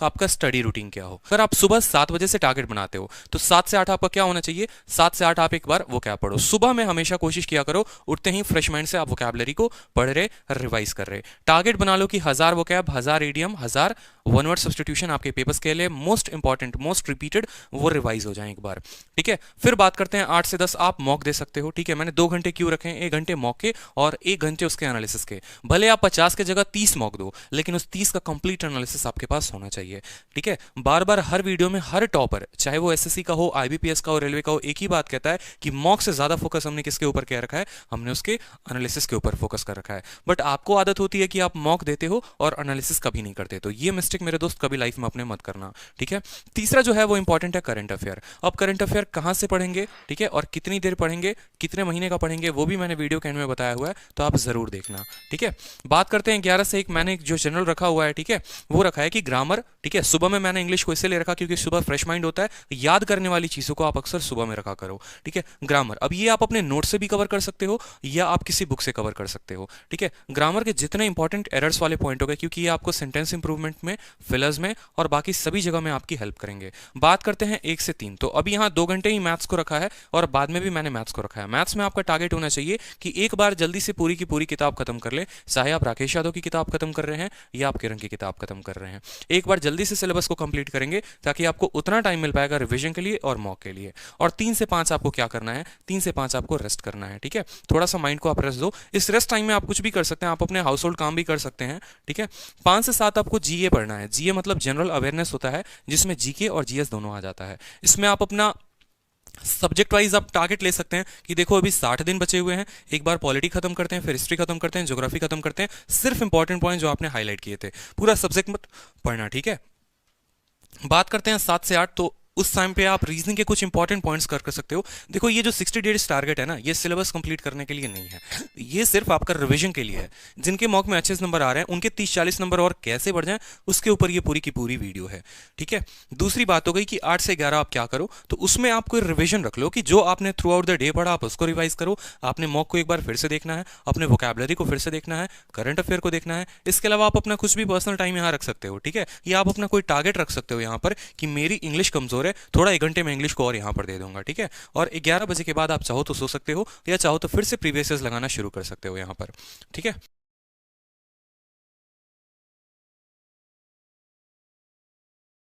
आपका study routine क्या हो। अगर आप सुबह 7 बजे से टारगेट बनाते हो तो 7 से 8 आपका क्या होना चाहिए, 7 से 8 आप एक बार वोकैब पढ़ो। सुबह में हमेशा कोशिश किया करो उठते ही फ्रेश माइंड से आप वोकैबलरी को पढ़ रहे, रिवाइज कर रहे। टारगेट बना लो कि 1000 vocab, 1000 idiom, 1000 one word substitution आपके पेपर्स के लिए मोस्ट इंपॉर्टेंट, मोस्ट रिपीटेड, वो रिवाइज हो जाए एक बार। ठीक है, फिर बात करते हैं 8 से 10 आप मॉक दे सकते हो। ठीक है, मैंने 2 घंटे क्यों रखे हैं, 1 घंटे मॉक के और 1 घंटे उसके एनालिसिस के। भले आप 50 की जगह 30 मॉक दो, लेकिन उस 30 का कंप्लीट एनालिसिस आपके पास होना चाहिए। ठीक है, बार बार हर वीडियो में हर टॉपर, चाहे वो एसएससी का हो, आईबीपीएस का हो, रेलवे का हो, एक ही बात कहता है कि मॉक से ज्यादा फोकस हमने किसके ऊपर किया रखा है, हमने उसके एनालिसिस के ऊपर फोकस कर रखा है। बट आपको आदत होती है कि आप मॉक देते हो और एनालिसिस कभी नहीं करते, तो ये मिस्टेक मेरे दोस्त कभी लाइफ में अपने मत करना। ठीक है, तीसरा जो है वो इंपॉर्टेंट है करंट अफेयर। अब करंट अफेयर कहां से पढ़ेंगे, ठीक है, और कितनी देर पढ़ेंगे, कितने महीने का पढ़ेंगे, वो भी मैंने वीडियो के एंड में बताया हुआ है, तो आप जरूर देखना। ठीक है, बात करते हैं 11 से 1 मैंने जो जनरल रखा हुआ है, ठीक है, वो रखा है कि ग्रामर। ठीक है, सुबह में मैंने इंग्लिश को इससे ले रखा क्योंकि सुबह फ्रेश माइंड होता है, याद करने वाली चीजों को आप अक्सर सुबह में रखा करो। ठीक है, ग्रामर, अब ये आप अपने नोट से भी कवर कर सकते हो या आप किसी बुक से कवर कर सकते हो। ठीक है, ग्रामर के जितने इंपॉर्टेंट एरर्स वाले पॉइंट हो गए, क्योंकि ये आपको सेंटेंस इंप्रूवमेंट में, फिलर्स में और बाकी सभी जगह में आपकी हेल्प करेंगे। बात करते हैं 1 से 3, तो अभी यहाँ 2 घंटे ही मैथ्स को रखा है और बाद में भी मैंने मैथ्स को रखा है। मैथ्स में आपका टारगेट होना चाहिए कि एक बार जल्दी से पूरी की पूरी किताब खत्म कर ले, चाहे आप राकेश यादव की किताब खत्म कर रहे हैं या आप किरण की किताब खत्म कर रहे हैं। एक बार जल्दी से सिलेबस को कंप्लीट करेंगे ताकि आपको उतना टाइम मिल पाएगा रिवीजन के लिए और मॉक के लिए। और 3 से 5 आपको क्या करना है, 3 से 5 आपको रेस्ट करना है। ठीक है, थोड़ा सा माइंड को आप रेस्ट दो। इस रेस्ट टाइम में आप कुछ भी कर सकते हैं, आप अपने हाउस होल्ड काम भी कर सकते हैं। ठीक है, 5 से 7 आपको जीए पढ़ना है। जीए मतलब जनरल अवेयरनेस होता है, जिसमें जीके और जीएस दोनों आ जाता है। इसमें आप अपना सब्जेक्ट वाइज आप टारगेट ले सकते हैं कि देखो अभी 60 दिन बचे हुए हैं, एक बार पॉलिटी खत्म करते हैं, फिर हिस्ट्री खत्म करते हैं, ज्योग्राफी खत्म करते हैं, सिर्फ इंपॉर्टेंट पॉइंट जो आपने हाईलाइट किए थे, पूरा सब्जेक्ट मत पढ़ना। ठीक है, बात करते हैं 7 से 8, तो उस टाइम पे आप रीजनिंग के कुछ इंपॉर्टेंट पॉइंट्स कर सकते हो। देखो ये जो 60 डेज टारगेट है ना, ये सिलेबस कंप्लीट करने के लिए नहीं है, ये सिर्फ आपका रिवीजन के लिए है। जिनके मॉक में अच्छे नंबर आ रहे हैं उनके 30-40 नंबर और कैसे बढ़ जाएं, उसके ऊपर ये पूरी की पूरी वीडियो है। ठीक है, दूसरी बात हो गई कि 8 से 11 आप क्या करो, तो उसमें आप कोई रिविजन रख लो कि जो आपने थ्रू आउट द डे पढ़ा आप उसको रिवाइज करो। आपने मॉक को एक बार फिर से देखना है, अपने वोकैबलरी को फिर से देखना है, करंट अफेयर को देखना है। इसके अलावा आप अपना कुछ भी पर्सनल टाइम यहाँ रख सकते हो। ठीक है, या आप अपना कोई टारगेट रख सकते हो यहाँ पर कि मेरी इंग्लिश कमजोर है, थोड़ा 1 घंटे में इंग्लिश को और यहाँ पर दे दूंगा। ठीक है, और 11 बजे के बाद आप चाहो तो सो सकते हो या चाहो तो फिर से प्रीवियस लगाना शुरू कर सकते हो यहाँ पर। ठीक है।